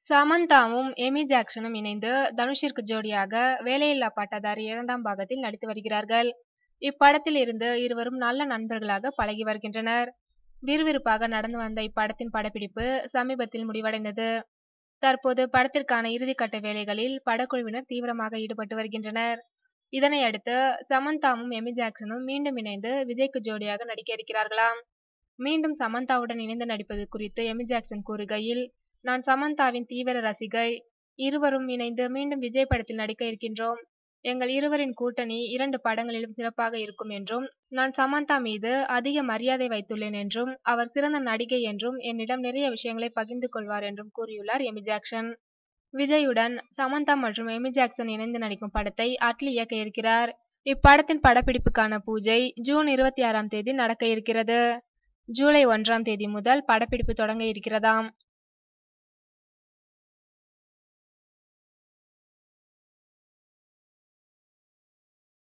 சமந்தாவும் Amy ஜாக்சனும் இணைந்து தனுஷிற்கு ஜோடியாக வேலையில்லா பட்டதாரி 2ஆம் பாகத்தில் நடித்து வருகிறார்கள். இப்படத்தில் இருந்து இருவரும் நல்ல நண்பர்களாக பழகி வருகின்றனர். விறுவிறுப்பாக நடந்து வந்த இப்படத்தின் படப்பிடிப்பு சமீபத்தில் முடிவடைந்தது. தற்போது படத்திற்கான இறுதிக்கட்ட வேலைகளில் படக்குழுவினர் தீவிரமாக ஈடுபட்டு வருகின்றனர். இதனையடுத்து சமந்தாவும் எமி ஜாக்சனும் மீண்டும் இணைந்து விஜய்க்கு ஜோடியாக நடிக்க இருக்கிறார்களாம். மீண்டும் சமந்தாவுடன் இணைந்து நடிப்பது குறித்து எமி ஜாக்சன் கூறுகையில், நான் சமந்தாவின் தீவிர ரசிகை. இருவரும் இணைந்து மீண்டும் விஜய் படத்தில் நடிக்க இருக்கின்றோம். எங்கள் இருவரின் கூட்டணி 2 படங்களிலும் சிறப்பாக இருக்கும் என்றும், நான் சமந்தா மீது அதிக மரியாதை வைத்துள்ளேன் என்றும், அவர் சிறந்த நடிகை என்றும், என்னிடம் நிறைய விஷயங்களை பகிர்ந்து கொள்வார் என்றும் கூறியுள்ளார் எமி ஜாக்சன். விஜயுடன் சமந்தா மற்றும் எமி ஜாக்சன் இணைந்து நடிக்கும் படத்தை அட்லி இயக்க இருக்கிறார். இப்படத்தின் படப்பிடிப்புக்கான பூஜை ஜூன் 26ஆம் தேதி நடக்க இருக்கிறது. ஜூலை 1ஆம் தேதி முதல் படப்பிடிப்பு தொடங்க இருக்கிறதாம்.